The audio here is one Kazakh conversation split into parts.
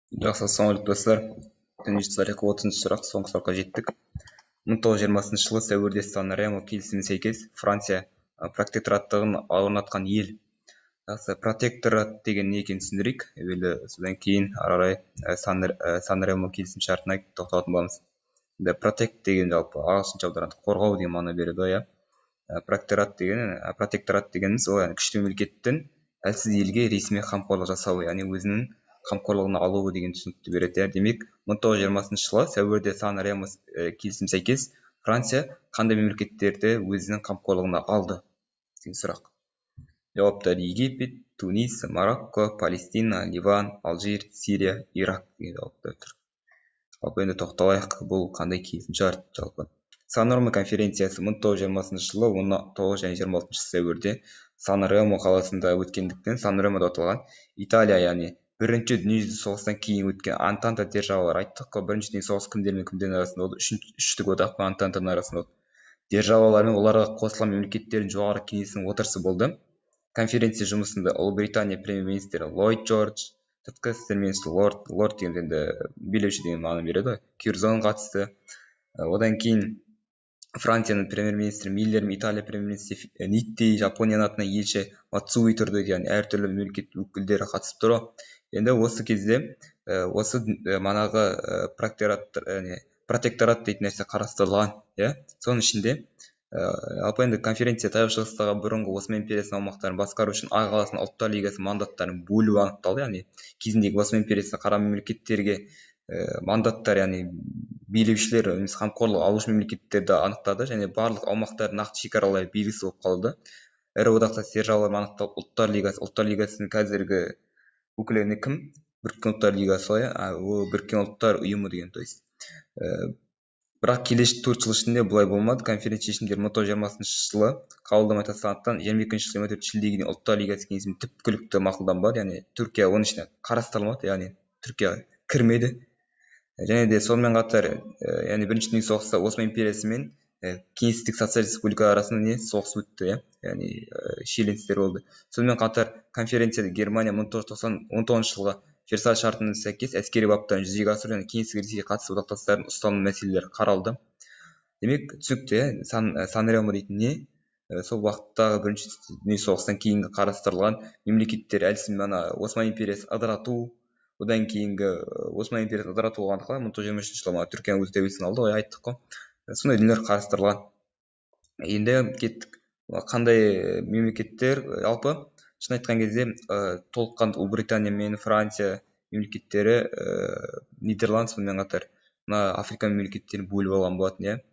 Жақсы, ассалаумағалейкум достар. Дүниежүзілік тарихы 30 сұрақ, соңғы сұраққа жеттік. 1920 жылы сәуірде Сан-Ремо келісіміне сәйкес Франция протектораттығын орнатқан ел. Жақсы, протекторат деген не екенін түсіндірейік. Содан кейін ары қарай Сан-Ремо келісімшартына тоқталатын боламыз. Протект деген жалпы ағылшынша аударғанда қорғау деген мағына береді ғой, иә. Протекторат дегеніміз ол күшті мемлекеттің әлсіз елге ресми қамқорлық жасауы, яғни өзінің қамқорлығына алуы деген түсінікті береді. Демек, 1920 жылы сәуірде Сан-Ремо келісім сәйкес Франция қандай мемлекеттерді өзінің қамқорлығына алды деген сұрақ. Жауаптар: Египет, Тунис, Марокко, Палестина, Ливан, Алжир, Сирия, Ирак деген жауаптар тұр. Жалпы енді тоқталайық, бұл қандай келісімшарт жалпы. Сан-Ремо конференциясы 1920 жылы 19 және 26 сәуірде Сан-Ремо қаласында өткендіктен Сан-Ремода аталған. Италия, яғни Бірінші дүниежүзілік соғыстан кейін өткен Антанта державалар, айттық қой, бірінші дүниежүзілік соғыс кімдермен кімдердің арасында болды? Үштік одақ пен Антантаның арасында болды. Державалар мен оларға қосылған мемлекеттердің жоғары кеңесінің отырысы болды. Конференция жұмысында Ұлыбритания премьер-министрі Ллойд Джордж, сыртқы істер министрі лорд дегенде билеуші деген мағына береді, Кюрзон қатысты. Одан кейін Францияның премьер-министрі Миллер, Италия премьер-министрі Нитти, Жапонияның атынан елші Мацуи тұрды, яғни әртүрлі мемлекет өкілдері қатысып тұр. Енді осы кезде осы манағы протекторат дейтін нәрсе қарастырылған, соның ішінде жалпы енді конференция таяу шығыстағы бұрынғы Осман империясының аумақтарын басқару үшін Ақ қаласының ұлттар лигасы мандаттарын бөлу анықталды, яғни кезіндегі Осман империясына қараған мемлекеттерге мандаттар, яғни билеушілер, қамқорлық алушы мемлекеттерді анықтады және барлық аумақтардың нақты шекаралары белгісіз болып қалды. Ірі одақтас державалар анықталып, ұлттар лигасының қазіргі өкілі кім? Біріккен ұлттар лигасы, ол Біріккен ұлттар ұйымы деген, то есть. Бірақ келесі 4 жыл ішінде бұлай болмады. Конференция шешімдері 1920 жылы қабылдамай тасталғандықтан 22 24 шілдеге дейін ұлттар лигасы кеңесімен түпкілікті мақұлданбады, яғни Түркия оның ішіне қарастырылмады, яғни Түркия кірмеді. Және де сонымен қатар, яғни бірінші дүниежүзілік соғыста Осман империясы мен кеңестік социалистік республика арасында соғыс өтті, яғни шиеленістер болды. Сонымен қатар конференцияда Германия 1919 жылға Версаль шартына сәйкес әскери баптарын жүзеге асыру және кеңестік Ресейге қатысты одақтастардың ұстаным мәселелері қаралды. Демек, түсінікті, Сан-Ремо дейтін не? Сол уақыттағы бірінші дүниежүзілік соғыстан кейінгі қарастырылған мемлекеттер әлсіз Осман империясы ыдырату, одан кейінгі Осман империясы ыдырату болғандықтан 1923 жылы Түркияның өз тәуелсіздігін алды, айттық қой. Сондай дүниелер қарастырылған. Енді кеттік. Қандай мемлекеттер жалпы? Шын айтқан кезде толыққанды Ұлыбритания мен Франция мемлекеттері, Нидерланд сонымен қатар Африка мемлекеттерін бөліп алған болатын,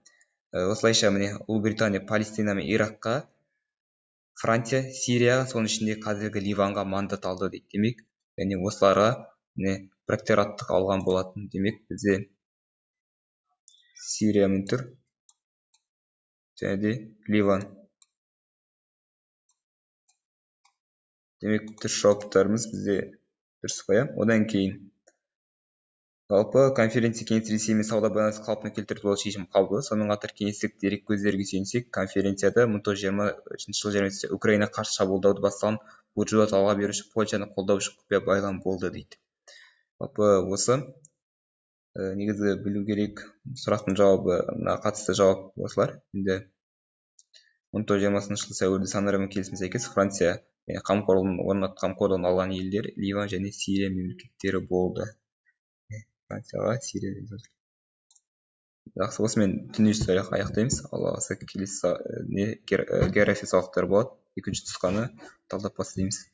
осылайша міне Ұлыбритания Палестина мен Иракқа, Франция Сирияға, соның ішінде қазіргі Ливанға мандат алды дейді. Демек, яғни осыларға протектораттық алған болатын. Демек, бізде Сириямен тұр және де Ливан. Демек, дұрыс жауаптарымыз бізде дұрыс қой. Одан кейін жалпы конференция кеңес Ресей мен сауда байланысын қалпына келтіру туралы шешім қабылдады. Сонымен қатар кеңестік дерек көздерге сүйенсек, конференцияда 1920 жылы 27 Украина қарсы шабуылдауды бастаған буржуаз алға беруші Польшаны қолдаушы құпия байлам болды дейді. Жалпы осы негізі білу керек сұрақтың жауабына қатысты жауап осылар. Енді 1920 жылы сәуірде Сан-Ремо келісіміне сәйкес Франция қамқорлығын алған елдер Ливан және Сирия мемлекеттері болды. Францияға, Сирия. Жақсы, осымен дүниежүзілік тарих аяқтаймыз. Алла қаласа келесі география сабақтары болады. Екінші нұсқаны талдап бастаймыз.